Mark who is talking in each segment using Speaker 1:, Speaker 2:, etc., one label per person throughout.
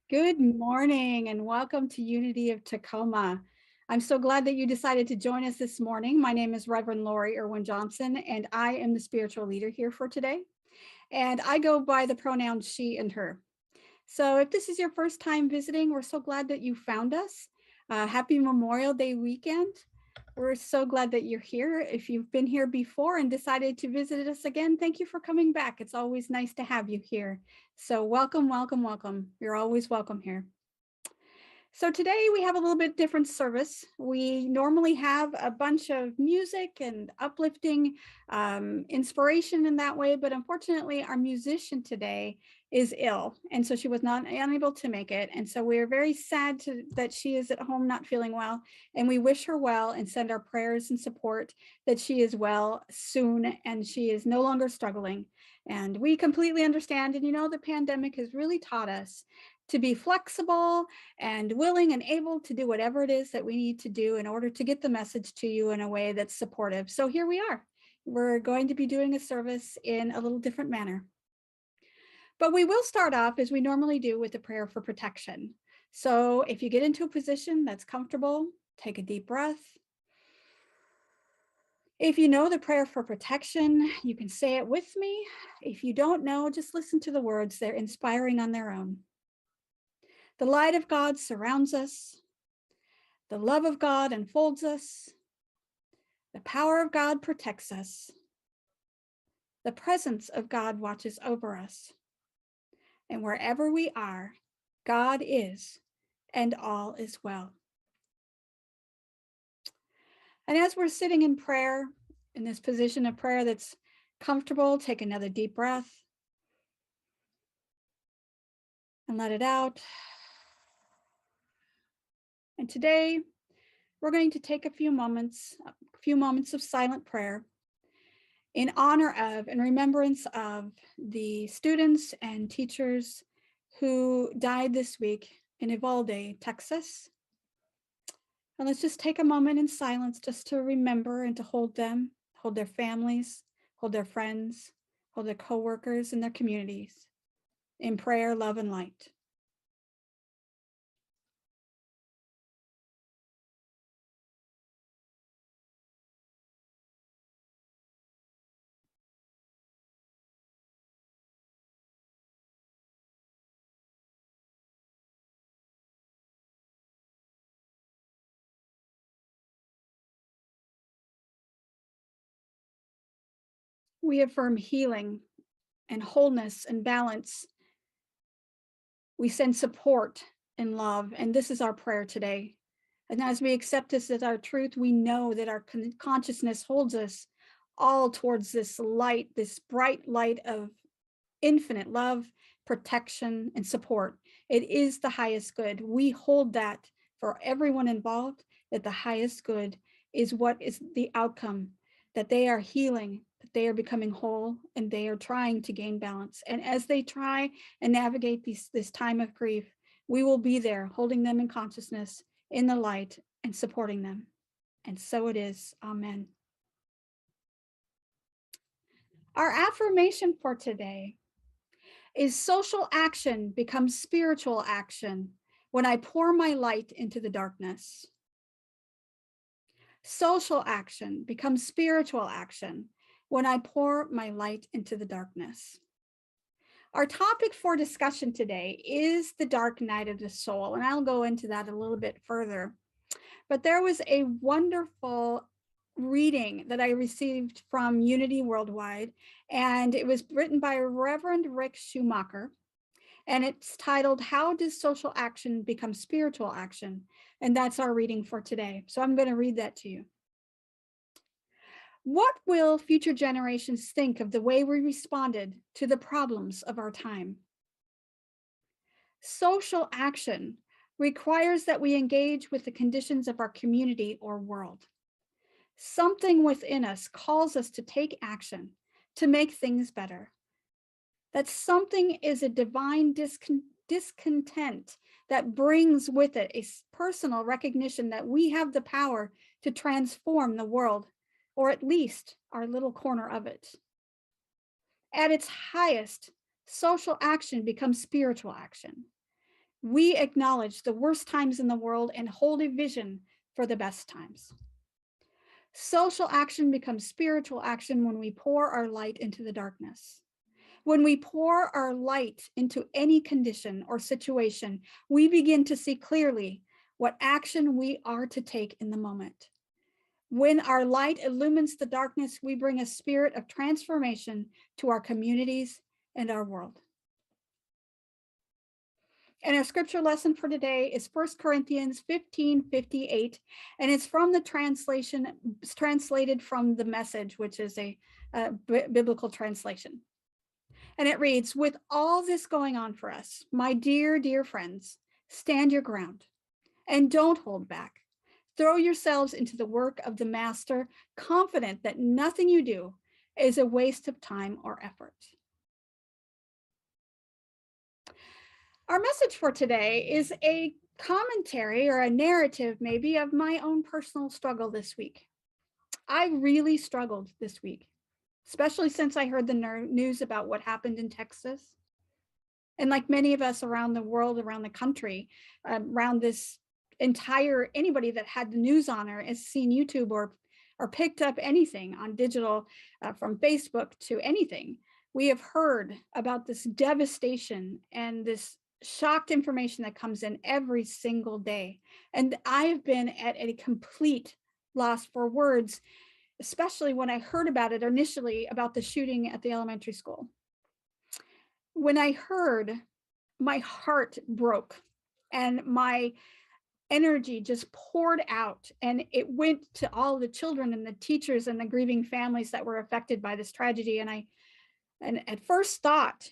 Speaker 1: Good morning and welcome to Unity of Tacoma. I'm so glad that you decided to join us this morning. My name is Reverend Lori Erwin Johnson, and I am the spiritual leader here for today. And I go by the pronouns she and her. So if this is your first time visiting, we're so glad that you found us. Happy Memorial Day weekend. We're so glad that you're here. If you've been here before and decided to visit us again, thank you for coming back. It's always nice to have you here. So welcome, welcome, welcome. You're always welcome here. So today we have a little bit different service. We normally have a bunch of music and uplifting inspiration in that way, but unfortunately our musician today is ill, and so she was not unable to make it. And so we're very sad that she is at home not feeling well, and we wish her well and send our prayers and support that she is well soon and she is no longer struggling. And we completely understand, and the pandemic has really taught us to be flexible and willing and able to do whatever it is that we need to do in order to get the message to you in a way that's supportive. So here we are. We're going to be doing a service in a little different manner. But we will start off as we normally do with a prayer for protection. So if you get into a position that's comfortable, take a deep breath. If you know the prayer for protection, you can say it with me. If you don't know, just listen to the words. They're inspiring on their own. The light of God surrounds us. The love of God enfolds us. The power of God protects us. The presence of God watches over us. And wherever we are, God is, and all is well. And as we're sitting in prayer, in this position of prayer that's comfortable, take another deep breath and let it out. And today, we're going to take a few moments of silent prayer in honor of and remembrance of the students and teachers who died this week in Uvalde, Texas. And let's just take a moment in silence just to remember and to hold them, hold their families, hold their friends, hold their coworkers and their communities in prayer, love, and light. We affirm healing and wholeness and balance. We send support and love, and this is our prayer today. And as we accept this as our truth, we know that our consciousness holds us all towards this light, this bright light of infinite love, protection, and support. It is the highest good. We hold that for everyone involved, that the highest good is what is the outcome, that they are healing, that they are becoming whole, and they are trying to gain balance. And as they try and navigate this time of grief, we will be there holding them in consciousness, in the light, and supporting them. And so it is. Amen. Our affirmation for today is social action becomes spiritual action when I pour my light into the darkness. Social action becomes spiritual action when I pour my light into the darkness. Our topic for discussion today is the dark night of the soul, and I'll go into that a little bit further. But there was a wonderful reading that I received from Unity Worldwide, and it was written by Reverend Rick Schumacher, and it's titled, How Does Social Action Become Spiritual Action? And that's our reading for today. So I'm going to read that to you. What will future generations think of the way we responded to the problems of our time? Social action requires that we engage with the conditions of our community or world. Something within us calls us to take action, to make things better. That something is a divine discontent that brings with it a personal recognition that we have the power to transform the world, or at least our little corner of it. At its highest, social action becomes spiritual action. We acknowledge the worst times in the world and hold a vision for the best times. Social action becomes spiritual action when we pour our light into the darkness. When we pour our light into any condition or situation, we begin to see clearly what action we are to take in the moment. When our light illumines the darkness, we bring a spirit of transformation to our communities and our world. And our scripture lesson for today is 1 Corinthians 15:58, and it's from the translation, it's translated from the Message, which is a biblical translation. And it reads, with all this going on for us, my dear, dear friends, stand your ground and don't hold back. Throw yourselves into the work of the Master, confident that nothing you do is a waste of time or effort. Our message for today is a commentary or a narrative, maybe, of my own personal struggle this week. I really struggled this week, especially since I heard the news about what happened in Texas. And like many of us around the world, around the country, around this entire, anybody that had the news on or has seen YouTube or picked up anything on digital, from Facebook to anything, we have heard about this devastation and this shocked information that comes in every single day. And I've been at a complete loss for words, especially when I heard about it initially, about the shooting at the elementary school. When I heard, my heart broke and my energy just poured out, and it went to all the children and the teachers and the grieving families that were affected by this tragedy. And at first thought,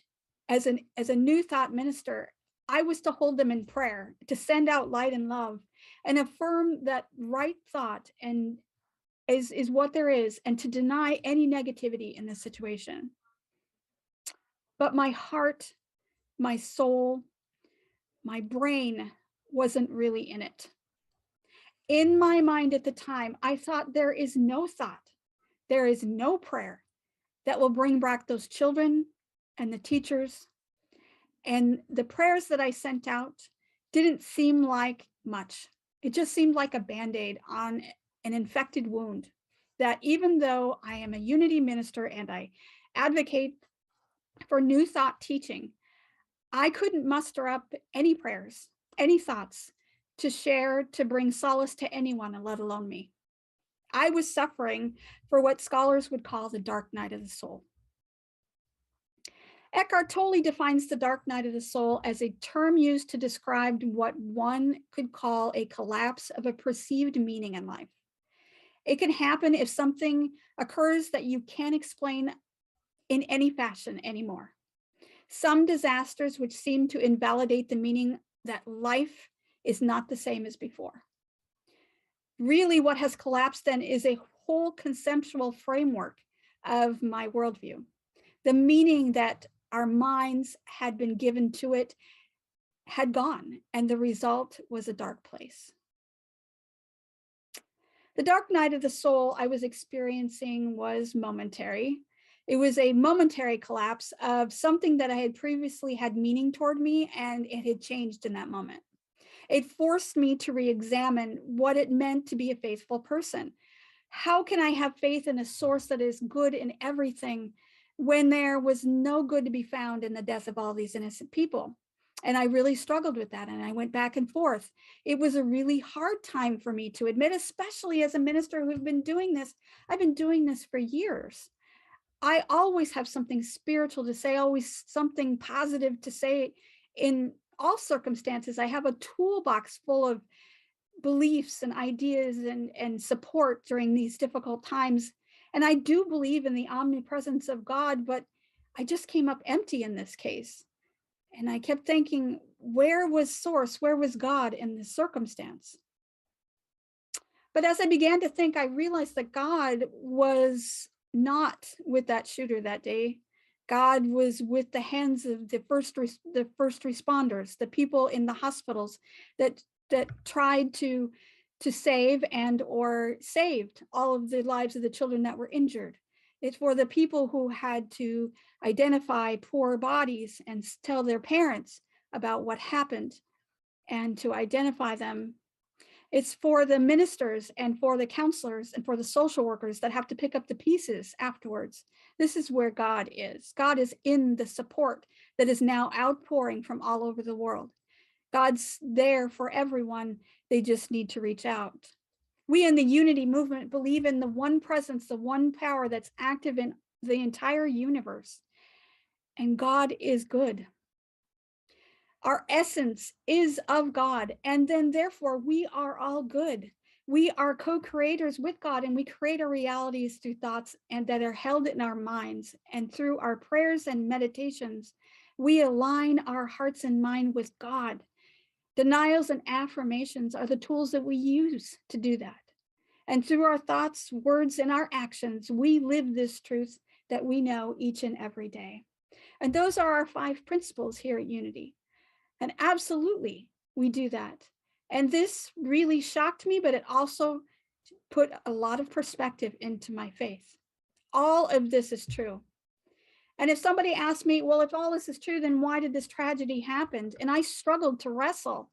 Speaker 1: as a new thought minister, I was to hold them in prayer, to send out light and love and affirm that right thought and is what there is, and to deny any negativity in this situation. But my heart, my soul, my brain wasn't really in it. In my mind at the time, I thought there is no thought, there is no prayer that will bring back those children and the teachers. And the prayers that I sent out didn't seem like much. It just seemed like a Band-Aid on an infected wound, that even though I am a unity minister and I advocate for new thought teaching, I couldn't muster up any prayers, any thoughts to share, to bring solace to anyone, let alone me. I was suffering for what scholars would call the dark night of the soul. Eckhart Tolle defines the dark night of the soul as a term used to describe what one could call a collapse of a perceived meaning in life. It can happen if something occurs that you can't explain in any fashion anymore. Some disasters which seem to invalidate the meaning that life is not the same as before. Really, what has collapsed then is a whole conceptual framework of my worldview. The meaning that our minds had been given to it had gone, and the result was a dark place. The dark night of the soul I was experiencing was momentary. It was a momentary collapse of something that I had previously had meaning toward me, and it had changed in that moment. It forced me to re-examine what it meant to be a faithful person. How can I have faith in a source that is good in everything when there was no good to be found in the death of all these innocent people? And I really struggled with that, and I went back and forth. It was a really hard time for me to admit, especially as a minister who's been doing this. I've been doing this for years. I always have something spiritual to say, always something positive to say in all circumstances. I have a toolbox full of beliefs and ideas and support during these difficult times. And I do believe in the omnipresence of God, but I just came up empty in this case. And I kept thinking, where was source? Where was God in this circumstance? But as I began to think, I realized that God was not with that shooter that day. God was with the hands of the first responders, the people in the hospitals that tried to save and or saved all of the lives of the children that were injured. It's for the people who had to identify poor bodies and tell their parents about what happened. and to identify them. It's for the ministers and for the counselors and for the social workers that have to pick up the pieces afterwards. This is where God is. God is in the support that is now outpouring from all over the world. God's there for everyone. They just need to reach out. We in the Unity movement believe in the one presence, the one power that's active in the entire universe. And God is good. Our essence is of God. And then therefore we are all good. We are co-creators with God, and we create our realities through thoughts and that are held in our minds. And through our prayers and meditations, we align our hearts and mind with God. Denials and affirmations are the tools that we use to do that. And through our thoughts, words, and our actions, we live this truth that we know each and every day. And those are our 5 principles here at Unity. And absolutely, we do that. And this really shocked me, but it also put a lot of perspective into my faith. All of this is true. And if somebody asked me, well, if all this is true, then why did this tragedy happen? And I struggled to wrestle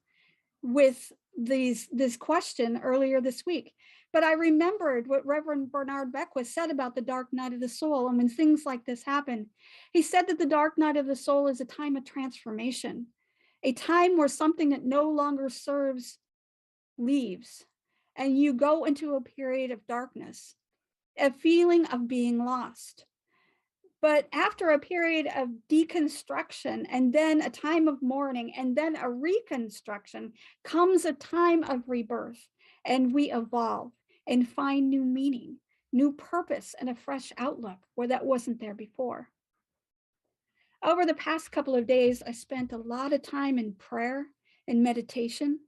Speaker 1: with this question earlier this week. But I remembered what Reverend Bernard Beckwith said about the dark night of the soul. And when things like this happen, he said that the dark night of the soul is a time of transformation, a time where something that no longer serves leaves, and you go into a period of darkness, a feeling of being lost. But after a period of deconstruction and then a time of mourning and then a reconstruction comes a time of rebirth, and we evolve and find new meaning, new purpose, and a fresh outlook where that wasn't there before. Over the past couple of days, I spent a lot of time in prayer and meditation.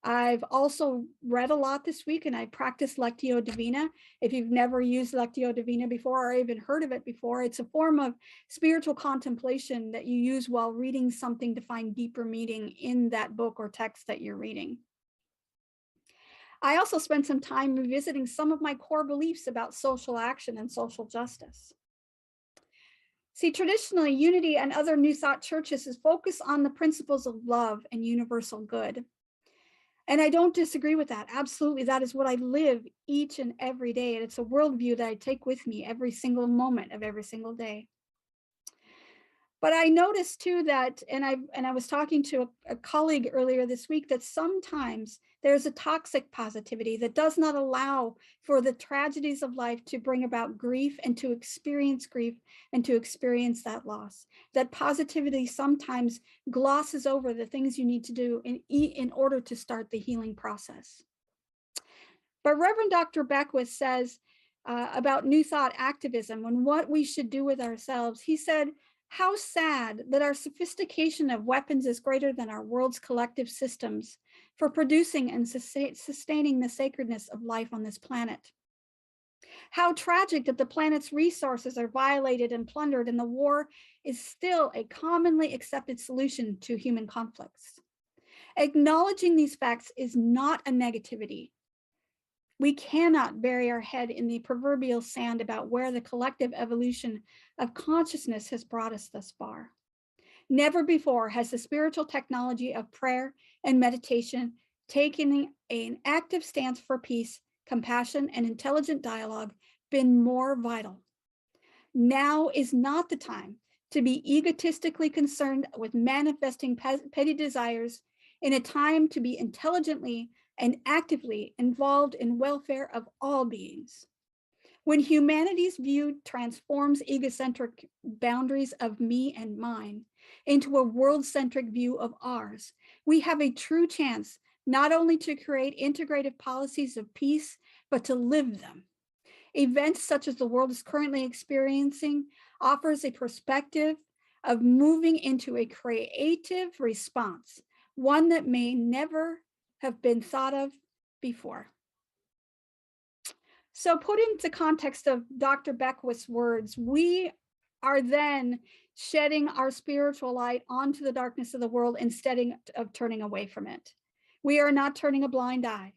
Speaker 1: I've also read a lot this week, and I practiced Lectio Divina. If you've never used Lectio Divina before or even heard of it before, it's a form of spiritual contemplation that you use while reading something to find deeper meaning in that book or text that you're reading. I also spent some time revisiting some of my core beliefs about social action and social justice. See, traditionally, Unity and other New Thought churches is focused on the principles of love and universal good. And I don't disagree with that. Absolutely, that is what I live each and every day. And it's a worldview that I take with me every single moment of every single day. But I noticed too that, and I was talking to a colleague earlier this week, that sometimes there's a toxic positivity that does not allow for the tragedies of life to bring about grief and to experience grief and to experience that loss. That positivity sometimes glosses over the things you need to do in order to start the healing process. But Reverend Dr. Beckwith says about New Thought activism and what we should do with ourselves. He said, how sad that our sophistication of weapons is greater than our world's collective systems for producing and sustaining the sacredness of life on this planet. How tragic that the planet's resources are violated and plundered, and the war is still a commonly accepted solution to human conflicts. Acknowledging these facts is not a negativity. We cannot bury our head in the proverbial sand about where the collective evolution of consciousness has brought us thus far. Never before has the spiritual technology of prayer and meditation taken an active stance for peace, compassion, and intelligent dialogue been more vital. Now is not the time to be egotistically concerned with manifesting petty desires, in a time to be intelligently and actively involved in welfare of all beings. When humanity's view transforms egocentric boundaries of me and mine into a world-centric view of ours, we have a true chance not only to create integrative policies of peace, but to live them. Events such as the world is currently experiencing offers a perspective of moving into a creative response, one that may never have been thought of before. So put into context of Dr. Beckwith's words, we are then shedding our spiritual light onto the darkness of the world instead of turning away from it. We are not turning a blind eye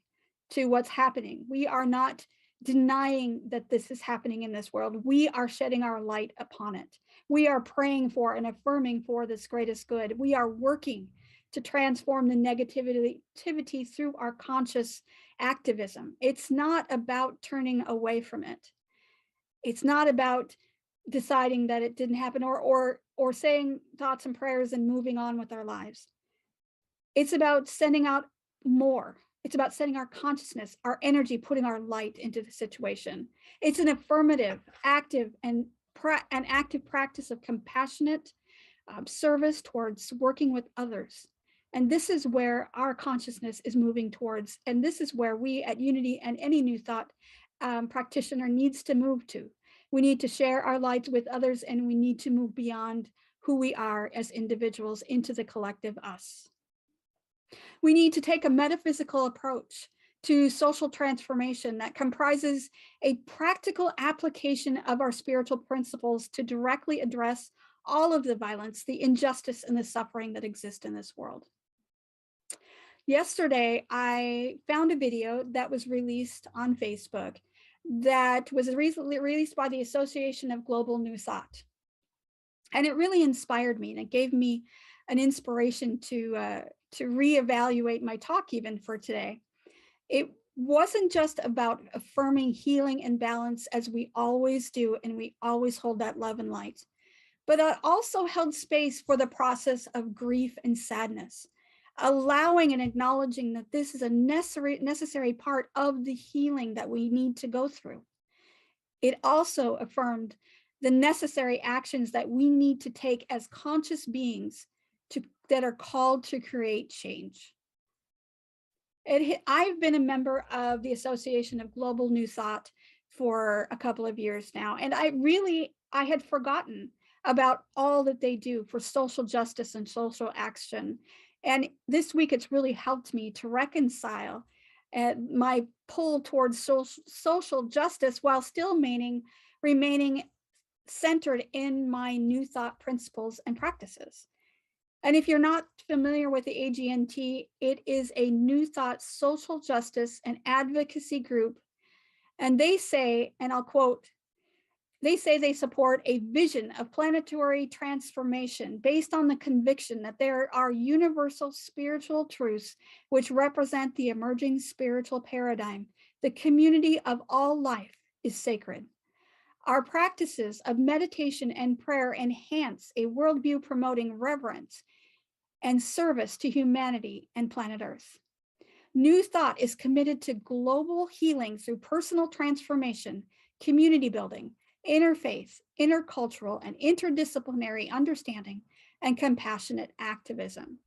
Speaker 1: to what's happening. We are not denying that this is happening in this world. We are shedding our light upon it. We are praying for and affirming for this greatest good. We are working to transform the negativity through our conscious activism. It's not about turning away from it. It's not about deciding that it didn't happen or saying thoughts and prayers and moving on with our lives. It's about sending out more. It's about setting our consciousness, our energy, putting our light into the situation. It's an affirmative, active, and an active practice of compassionate service towards working with others. And this is where our consciousness is moving towards. And this is where we at Unity and any New Thought practitioner needs to move to. We need to share our lights with others, and we need to move beyond who we are as individuals into the collective us. We need to take a metaphysical approach to social transformation that comprises a practical application of our spiritual principles to directly address all of the violence, the injustice, and the suffering that exist in this world. Yesterday, I found a video that was released on Facebook that was recently released by the Association of Global New Thought. And it really inspired me, and it gave me an inspiration to reevaluate my talk even for today. It wasn't just about affirming healing and balance as we always do, and we always hold that love and light, but it also held space for the process of grief and sadness, allowing and acknowledging that this is a necessary part of the healing that we need to go through. It also affirmed the necessary actions that we need to take as conscious beings that are called to create change. I've been a member of the Association of Global New Thought for a couple of years now, and I had forgotten about all that they do for social justice and social action. And this week, it's really helped me to reconcile my pull towards social justice while still remaining centered in my New Thought principles and practices. And if you're not familiar with the AGNT, it is a New Thought social justice and advocacy group. And they say, and I'll quote, they say they support a vision of planetary transformation based on the conviction that there are universal spiritual truths which represent the emerging spiritual paradigm. The community of all life is sacred. Our practices of meditation and prayer enhance a worldview promoting reverence and service to humanity and planet Earth. New Thought is committed to global healing through personal transformation, community building, interfaith, intercultural, and interdisciplinary understanding, and compassionate activism.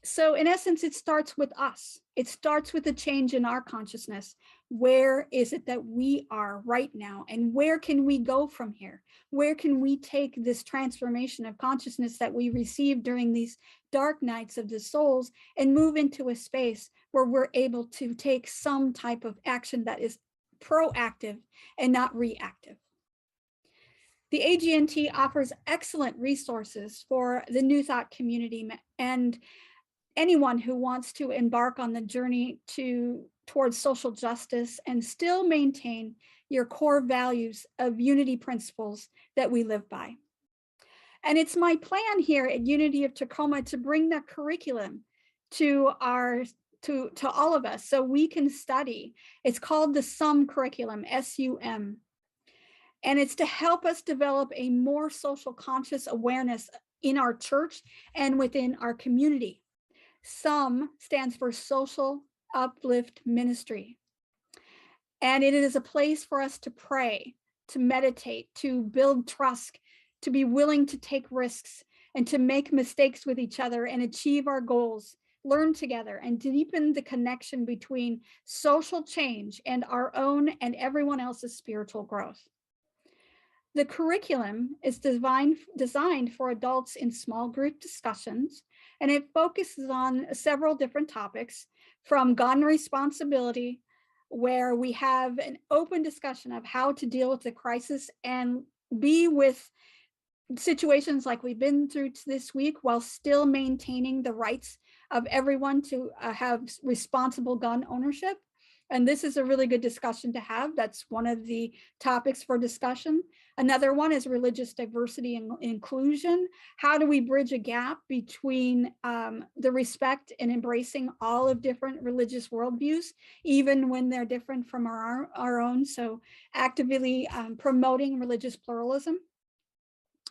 Speaker 1: So in essence, it starts with us. It starts with a change in our consciousness. Where is it that we are right now? And where can we go from here? Where can we take this transformation of consciousness that we received during these dark nights of the souls and move into a space where we're able to take some type of action that is proactive and not reactive? The AGNT offers excellent resources for the New Thought community and anyone who wants to embark on the journey towards social justice and still maintain your core values of unity principles that we live by. And it's my plan here at Unity of Tacoma to bring the curriculum to all of us so we can study. It's called the SUM curriculum, SUM. And it's to help us develop a more social conscious awareness in our church and within our community. SUM stands for Social Uplift Ministry. And it is a place for us to pray, to meditate, to build trust, to be willing to take risks, and to make mistakes with each other and achieve our goals, learn together, and deepen the connection between social change and our own and everyone else's spiritual growth. The curriculum is designed for adults in small group discussions, and it focuses on several different topics, from gun responsibility, where we have an open discussion of how to deal with the crisis and be with situations like we've been through this week while still maintaining the rights of everyone to have responsible gun ownership, And this is a really good discussion to have. That's one of the topics for discussion. Another one is religious diversity and inclusion. How do we bridge a gap between the respect and embracing all of different religious worldviews, even when they're different from our own? So actively promoting religious pluralism.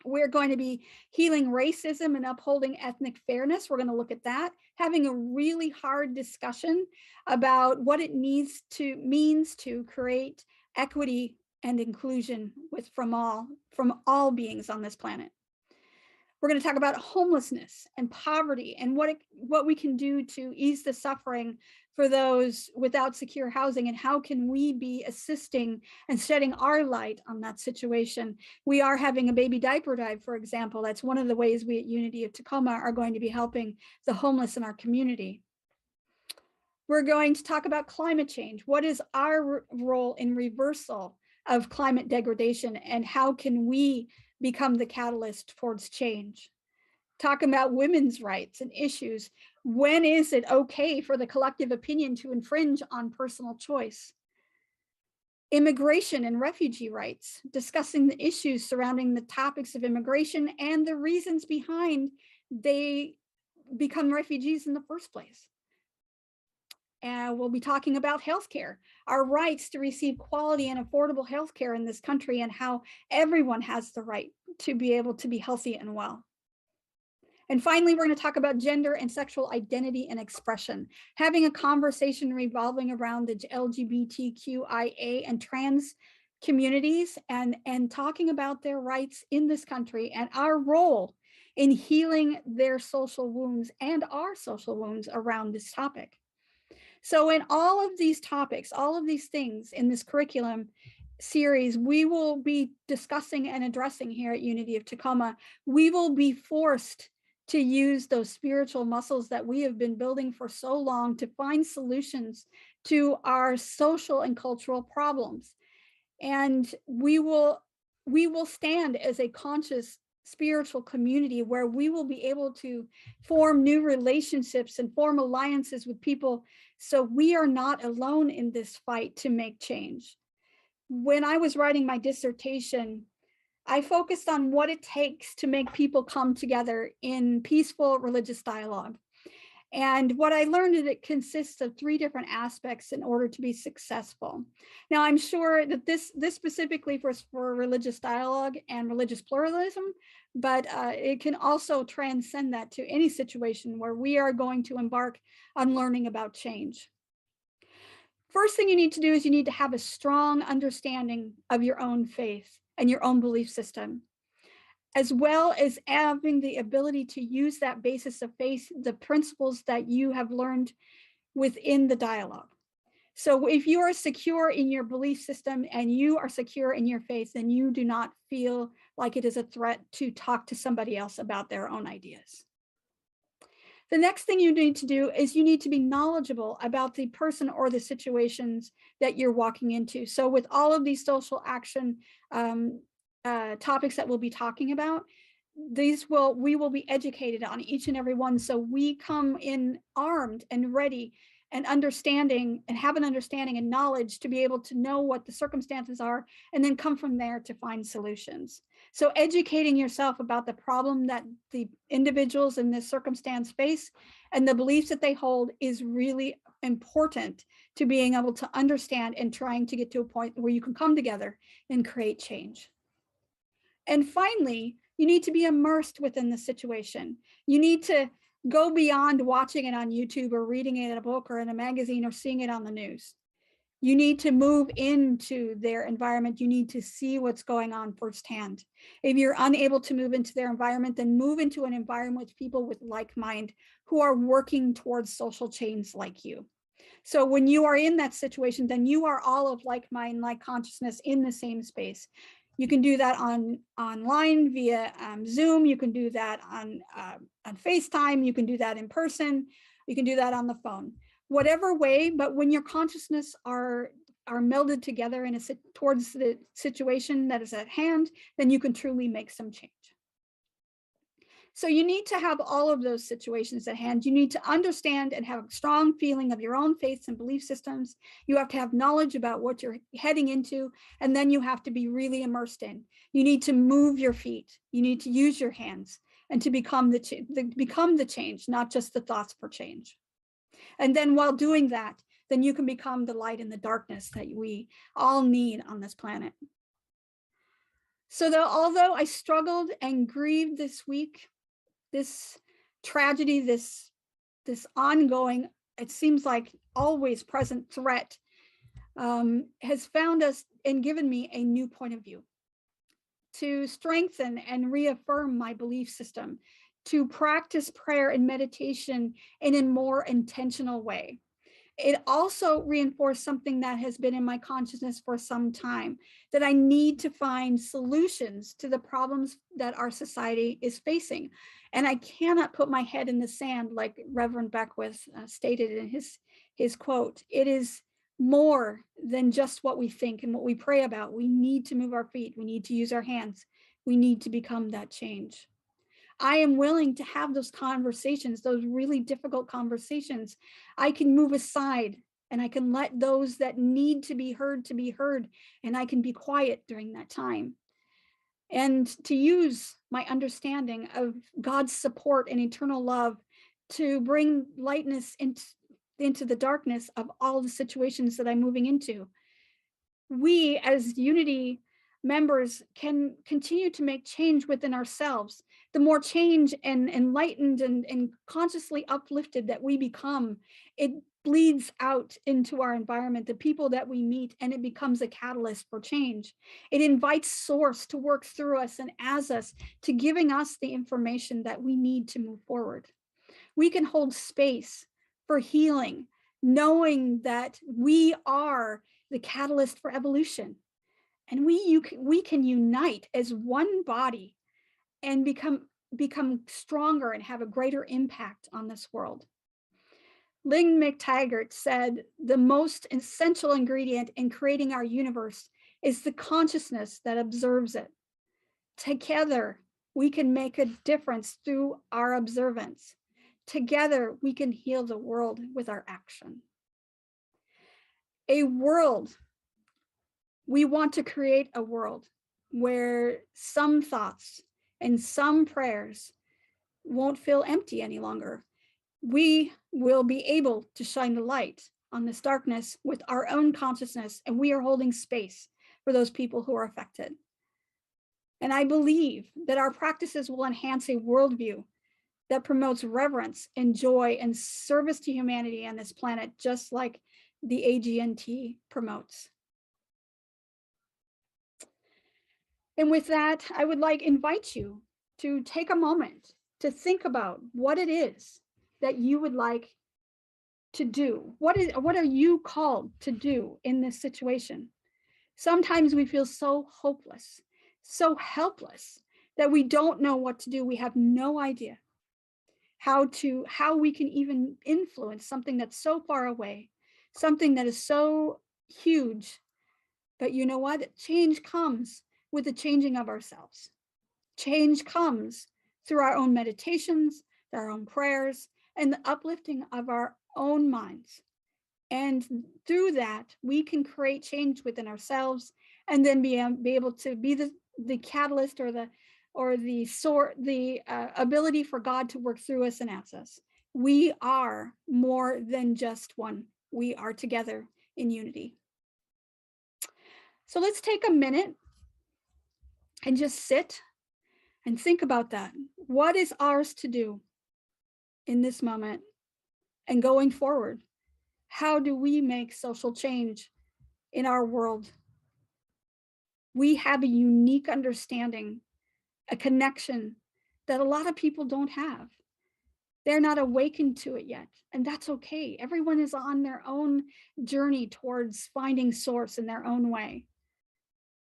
Speaker 1: We're going to be healing racism and upholding ethnic fairness. We're going to look at that, having a really hard discussion about what it means to create equity and inclusion from all beings on this planet. We're going to talk about homelessness and poverty and what we can do to ease the suffering for those without secure housing, and how can we be assisting and shedding our light on that situation. We are having a baby diaper drive, for example. That's one of the ways we at Unity of Tacoma are going to be helping the homeless in our community. We're going to talk about climate change. What is our role in reversal of climate degradation, and how can we become the catalyst towards change? Talking about women's rights and issues. When is it okay for the collective opinion to infringe on personal choice? Immigration and refugee rights, discussing the issues surrounding the topics of immigration and the reasons behind they become refugees in the first place. And we'll be talking about healthcare, our rights to receive quality and affordable healthcare in this country, and how everyone has the right to be able to be healthy and well. And finally, we're going to talk about gender and sexual identity and expression, having a conversation revolving around the LGBTQIA and trans communities, and talking about their rights in this country and our role in healing their social wounds and our social wounds around this topic. So in all of these topics, all of these things in this curriculum series, we will be discussing and addressing here at Unity of Tacoma. We will be forced to use those spiritual muscles that we have been building for so long to find solutions to our social and cultural problems. And we will stand as a conscious spiritual community where we will be able to form new relationships and form alliances with people, so we are not alone in this fight to make change. When I was writing my dissertation, I focused on what it takes to make people come together in peaceful religious dialogue. And what I learned is it consists of 3 different aspects in order to be successful. Now, I'm sure that this specifically for religious dialogue and religious pluralism, but it can also transcend that to any situation where we are going to embark on learning about change. First thing you need to do is you need to have a strong understanding of your own faith and your own belief system, as well as having the ability to use that basis of faith, the principles that you have learned within the dialogue. So if you are secure in your belief system and you are secure in your faith, then you do not feel like it is a threat to talk to somebody else about their own ideas. The next thing you need to do is you need to be knowledgeable about the person or the situations that you're walking into. So with all of these social action topics that we'll be talking about, we will be educated on each and every one. So we come in armed and ready and understanding, and have an understanding and knowledge to be able to know what the circumstances are, and then come from there to find solutions. So educating yourself about the problem that the individuals in this circumstance face and the beliefs that they hold is really important to being able to understand and trying to get to a point where you can come together and create change. And finally, you need to be immersed within the situation. You need to go beyond watching it on YouTube or reading it in a book or in a magazine or seeing it on the news. You need to move into their environment. You need to see what's going on firsthand. If you're unable to move into their environment, then move into an environment with people with like mind who are working towards social change like you. So when you are in that situation, then you are all of like mind, like consciousness in the same space. You can do that online via Zoom. You can do that on FaceTime. You can do that in person. You can do that on the phone. Whatever way, but when your consciousness are melded together towards the situation that is at hand, then you can truly make some change. So you need to have all of those situations at hand. You need to understand and have a strong feeling of your own faiths and belief systems. You have to have knowledge about what you're heading into, and then you have to be really immersed in. You need to move your feet. You need to use your hands and to become the change, not just the thoughts for change. And then while doing that, then you can become the light in the darkness that we all need on this planet. So although I struggled and grieved this week, this tragedy, this ongoing, it seems like always present threat has found us and given me a new point of view to strengthen and reaffirm my belief system, to practice prayer and meditation in a more intentional way. It also reinforced something that has been in my consciousness for some time, that I need to find solutions to the problems that our society is facing. And I cannot put my head in the sand, like Reverend Beckwith stated in his quote. It is more than just what we think and what we pray about. We need to move our feet. We need to use our hands. We need to become that change. I am willing to have those conversations, those really difficult conversations. I can move aside and I can let those that need to be heard, and I can be quiet during that time. And to use my understanding of God's support and eternal love to bring lightness into the darkness of all the situations that I'm moving into. We as Unity members can continue to make change within ourselves. The more change and enlightened and consciously uplifted that we become, it bleeds out into our environment, the people that we meet, and it becomes a catalyst for change. It invites Source to work through us and as us to giving us the information that we need to move forward. We can hold space for healing, knowing that we are the catalyst for evolution. And we can unite as one body and become stronger and have a greater impact on this world. Lynn McTaggart said, the most essential ingredient in creating our universe is the consciousness that observes it. Together, we can make a difference through our observance. Together, we can heal the world with our action. We want to create a world where some thoughts and some prayers won't feel empty any longer. We will be able to shine the light on this darkness with our own consciousness, and we are holding space for those people who are affected. And I believe that our practices will enhance a worldview that promotes reverence and joy and service to humanity on this planet, just like the AGNT promotes. And with that, I would invite you to take a moment to think about what it is that you would like to do. What are you called to do in this situation? Sometimes we feel so hopeless, so helpless that we don't know what to do. We have no idea how we can even influence something that's so far away, something that is so huge. But you know what? Change comes with the changing of ourselves. Change comes through our own meditations, our own prayers, and the uplifting of our own minds. And through that, we can create change within ourselves and then be able to be the catalyst or the ability for God to work through us and at us. We are more than just one. We are together in unity. So let's take a minute and just sit and think about that. What is ours to do in this moment and going forward? How do we make social change in our world? We have a unique understanding, a connection that a lot of people don't have. They're not awakened to it yet, and that's okay. Everyone is on their own journey towards finding Source in their own way.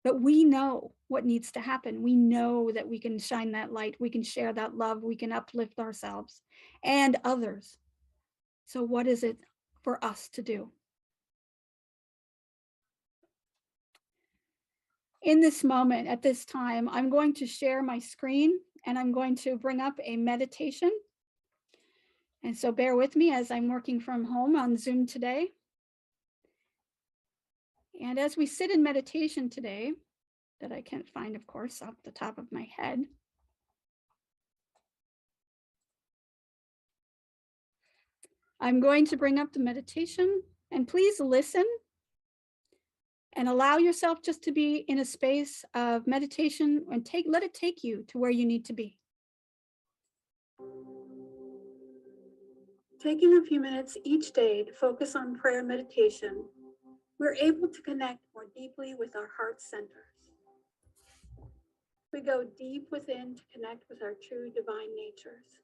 Speaker 1: But we know what needs to happen. We know that we can shine that light. We can share that love. We can uplift ourselves and others. So what is it for us to do? In this moment, at this time, I'm going to share my screen and I'm going to bring up a meditation. And so bear with me as I'm working from home on Zoom today. And as we sit in meditation today, that I can't find, of course, off the top of my head, I'm going to bring up the meditation, and please listen and allow yourself just to be in a space of meditation and let it take you to where you need to be. Taking a few minutes each day to focus on prayer meditation, we're able to connect more deeply with our heart centers. We go deep within to connect with our true divine natures.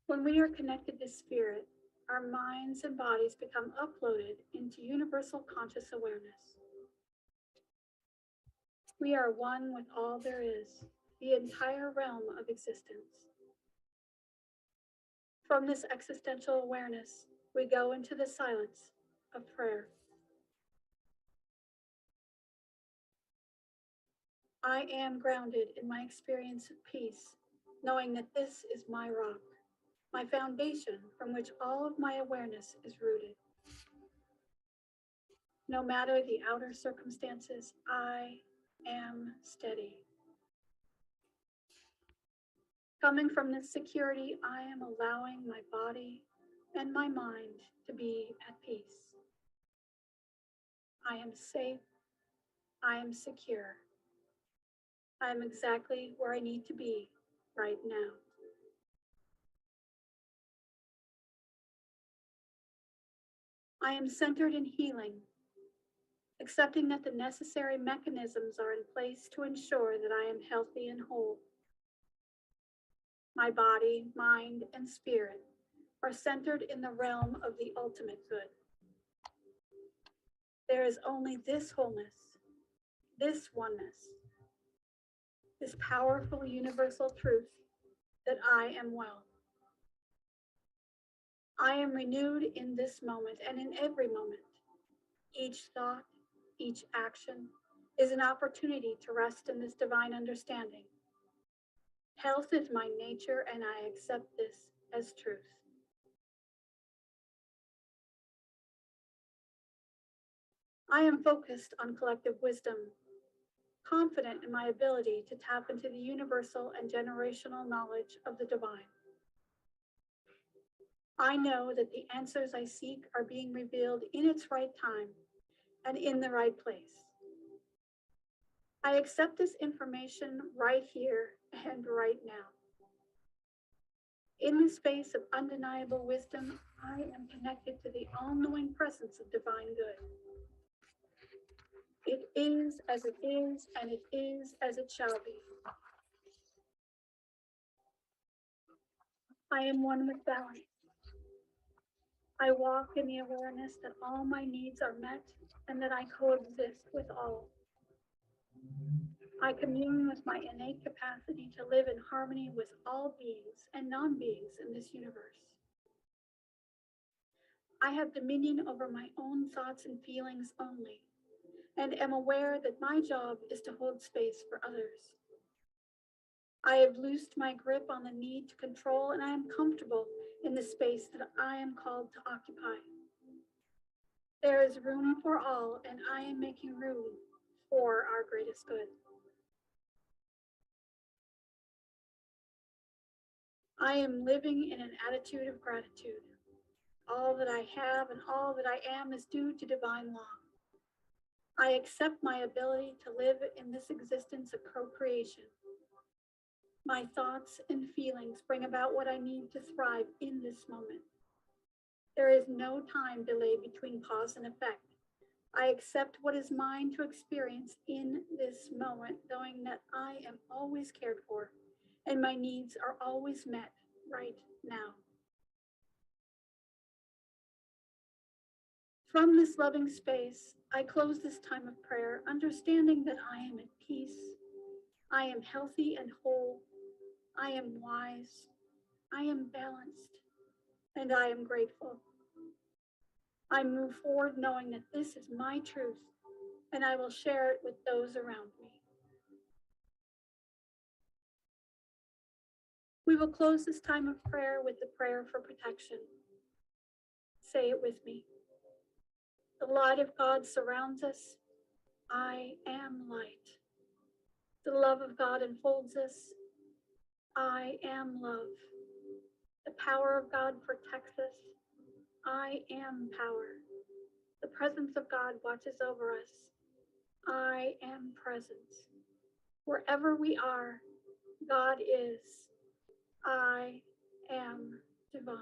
Speaker 1: When we are connected to spirit, our minds and bodies become uploaded into universal conscious awareness. We are one with all there is, the entire realm of existence. From this existential awareness, we go into the silence of prayer. I am grounded in my experience of peace, knowing that this is my rock, my foundation from which all of my awareness is rooted. No matter the outer circumstances, I am steady. Coming from this security, I am allowing my body and my mind to be at peace. I am safe. I am secure. I am exactly where I need to be right now. I am centered in healing, accepting that the necessary mechanisms are in place to ensure that I am healthy and whole. My body, mind, and spirit are centered in the realm of the ultimate good. There is only this wholeness, this oneness, this powerful universal truth that I am well. I am renewed in this moment and in every moment. Each thought, each action is an opportunity to rest in this divine understanding. Health is my nature, and I accept this as truth. I am focused on collective wisdom, confident in my ability to tap into the universal and generational knowledge of the divine. I know that the answers I seek are being revealed in its right time and in the right place. I accept this information right here and right now. In the space of undeniable wisdom, I am connected to the all-knowing presence of divine good. It is as it is, and it is as it shall be. I am one with balance. I walk in the awareness that all my needs are met and that I coexist with all. I commune with my innate capacity to live in harmony with all beings and non-beings in this universe. I have dominion over my own thoughts and feelings only, and am aware that my job is to hold space for others. I have loosed my grip on the need to control, and I am comfortable in the space that I am called to occupy. There is room for all, and I am making room for our greatest good. I am living in an attitude of gratitude. All that I have and all that I am is due to divine law. I accept my ability to live in this existence of co-creation. My thoughts and feelings bring about what I need to thrive in this moment. There is no time delay between cause and effect. I accept what is mine to experience in this moment, knowing that I am always cared for and my needs are always met right now. From this loving space, I close this time of prayer, understanding that I am at peace, I am healthy and whole, I am wise, I am balanced, and I am grateful. I move forward knowing that this is my truth, and I will share it with those around me. We will close this time of prayer with the prayer for protection. Say it with me. The light of God surrounds us. I am light. The love of God enfolds us. I am love. The power of God protects us. I am power. The presence of God watches over us. I am presence. Wherever we are, God is. I am divine.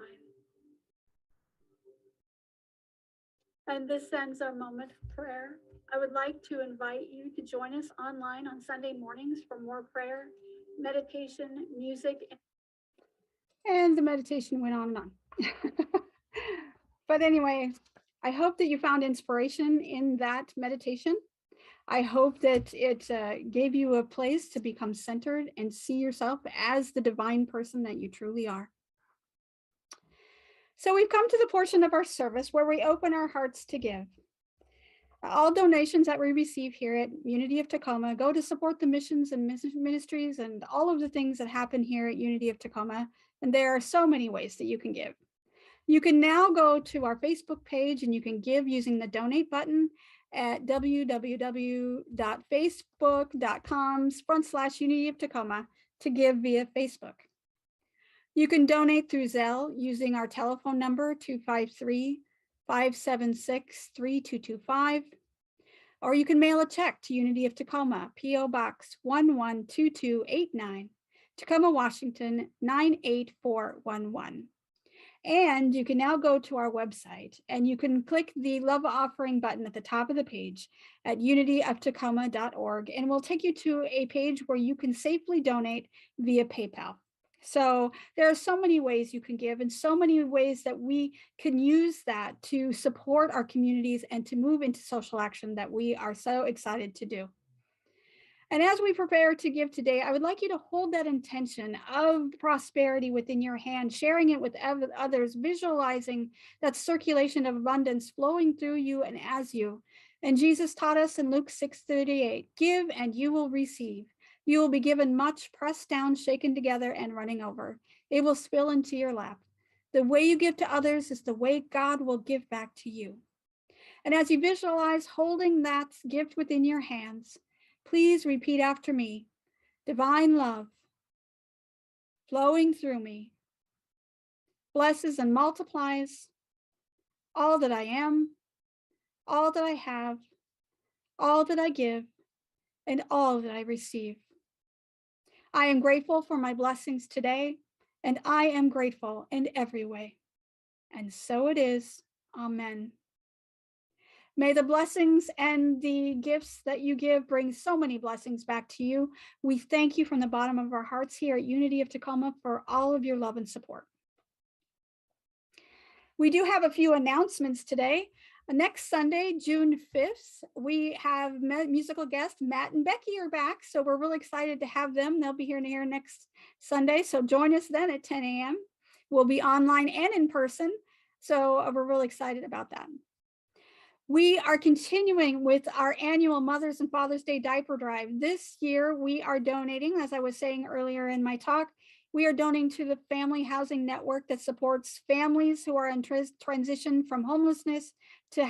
Speaker 1: And this ends our moment of prayer. I would like to invite you to join us online on Sunday mornings for more prayer, meditation, music. And the meditation went on and on. But anyway, I hope that you found inspiration in that meditation. I hope that it gave you a place to become centered and see yourself as the divine person that you truly are. So we've come to the portion of our service where we open our hearts to give. All donations that we receive here at Unity of Tacoma go to support the missions and ministries and all of the things that happen here at Unity of Tacoma. And there are so many ways that you can give. You can now go to our Facebook page and you can give using the donate button at www.facebook.com/Unity of Tacoma to give via Facebook. You can donate through Zelle using our telephone number 253-576-3225, or you can mail a check to Unity of Tacoma, P.O. Box 112289, Tacoma, Washington 98411. And you can now go to our website and you can click the love offering button at the top of the page at unityoftacoma.org, and we'll take you to a page where you can safely donate via PayPal. So there are so many ways you can give and so many ways that we can use that to support our communities and to move into social action that we are so excited to do. And as we prepare to give today, I would like you to hold that intention of prosperity within your hand, sharing it with others, visualizing that circulation of abundance flowing through you and as you. And Jesus taught us in Luke 6:38, give and you will receive. You will be given much, pressed down, shaken together, and running over. It will spill into your lap. The way you give to others is the way God will give back to you. And as you visualize holding that gift within your hands, please repeat after me. Divine love flowing through me blesses and multiplies all that I am, all that I have, all that I give, and all that I receive. I am grateful for my blessings today, and I am grateful in every way. And so it is. Amen. May the blessings and the gifts that you give bring so many blessings back to you. We thank you from the bottom of our hearts here at Unity of Tacoma for all of your love and support. We do have a few announcements today. Next Sunday, June 5th, we have musical guest Matt and Becky are back. So we're really excited to have them. They'll be here next Sunday. So join us then at 10 a.m. We'll be online and in person. So we're really excited about that. We are continuing with our annual Mother's and Father's Day diaper drive. This year, we are donating, as I was saying earlier in my talk, we are donating to the Family Housing Network that supports families who are in transition from homelessness to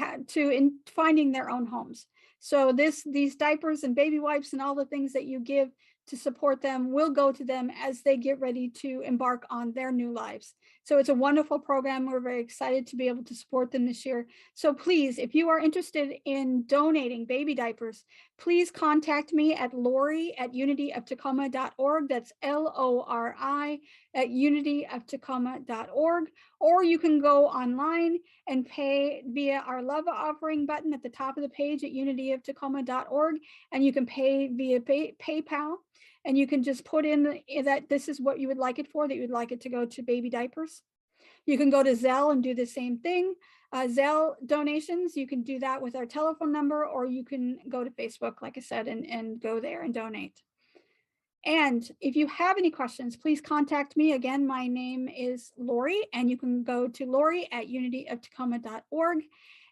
Speaker 1: finding their own homes. So these diapers and baby wipes and all the things that you give to support them will go to them as they get ready to embark on their new lives. So it's a wonderful program. We're very excited to be able to support them this year. So please, if you are interested in donating baby diapers, please contact me at Lori@unityoftacoma.org. That's LORI@unityoftacoma.org. Or you can go online and pay via our love offering button at the top of the page at unityoftacoma.org. And you can pay via PayPal. And you can just put in that this is what you would like it for, that you would like it to go to baby diapers. You can go to Zelle and do the same thing. Zelle donations, you can do that with our telephone number, or you can go to Facebook, like I said, and go there and donate. And if you have any questions, please contact me. Again, my name is Lori, and you can go to Lori@unityoftacoma.org.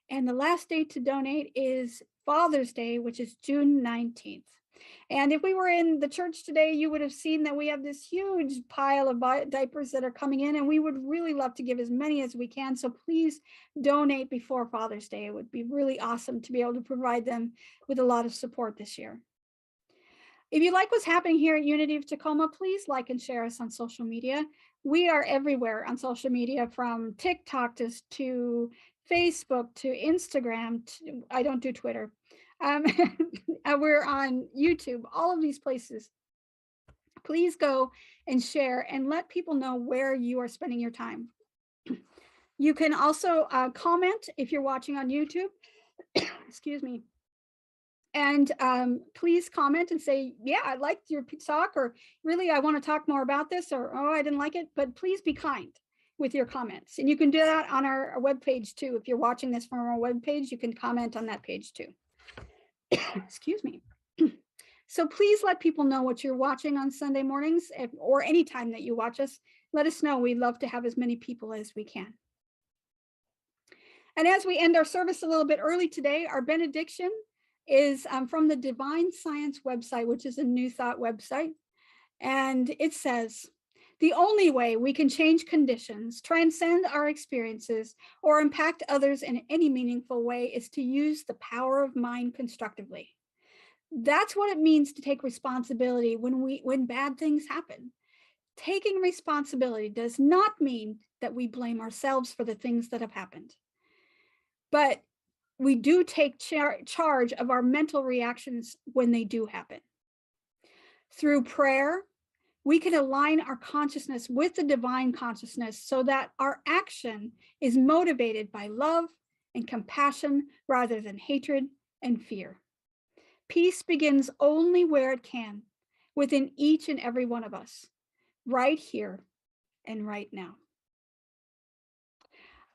Speaker 1: And the last day to donate is Father's Day, which is June 19th. And if we were in the church today, you would have seen that we have this huge pile of diapers that are coming in, and we would really love to give as many as we can. So please donate before Father's Day. It would be really awesome to be able to provide them with a lot of support this year. If you like what's happening here at Unity of Tacoma, please like and share us on social media. We are everywhere on social media, from TikTok to Facebook to Instagram. I don't do Twitter. We're on YouTube, all of these places. Please go and share and let people know where you are spending your time. You can also comment if you're watching on YouTube. Excuse me. And please comment and say, yeah, I liked your talk, or really, I want to talk more about this, or, oh, I didn't like it. But please be kind with your comments. And you can do that on our webpage too. If you're watching this from our webpage, you can comment on that page too. Excuse me. So please let people know what you're watching on Sunday mornings, or any time that you watch us. Let us know. We'd love to have as many people as we can. And as we end our service a little bit early today, our benediction is from the Divine Science website, which is a New Thought website. And it says, the only way we can change conditions, transcend our experiences, or impact others in any meaningful way is to use the power of mind constructively. That's what it means to take responsibility when bad things happen. Taking responsibility does not mean that we blame ourselves for the things that have happened, but we do take charge of our mental reactions when they do happen. Through prayer, we can align our consciousness with the divine consciousness so that our action is motivated by love and compassion rather than hatred and fear. Peace begins only where it can, within each and every one of us, right here and right now.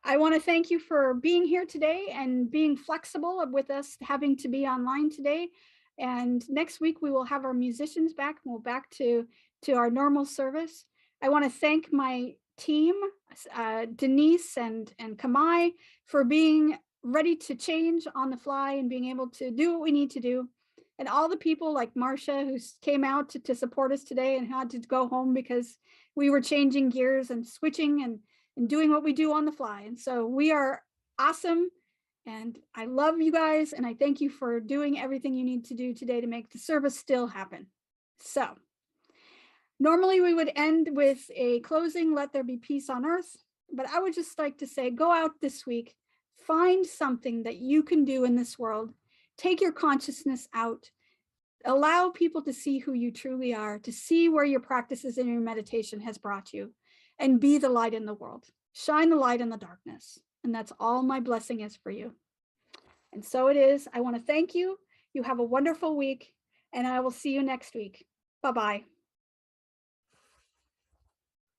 Speaker 1: I want to thank you for being here today and being flexible with us having to be online today. And next week we will have our musicians back, and we'll back to our normal service. I want to thank my team, Denise and Kamai, for being ready to change on the fly and being able to do what we need to do. And all the people like Marcia, who came out to support us today and had to go home because we were changing gears and switching and doing what we do on the fly. And so we are awesome. And I love you guys. And I thank you for doing everything you need to do today to make the service still happen. So normally we would end with a closing, let there be peace on earth. But I would just like to say, go out this week, find something that you can do in this world. Take your consciousness out. Allow people to see who you truly are, to see where your practices and your meditation has brought you, and be the light in the world. Shine the light in the darkness. And that's all my blessing is for you. And so it is. I want to thank you. You have a wonderful week, and I will see you next week. Bye-bye.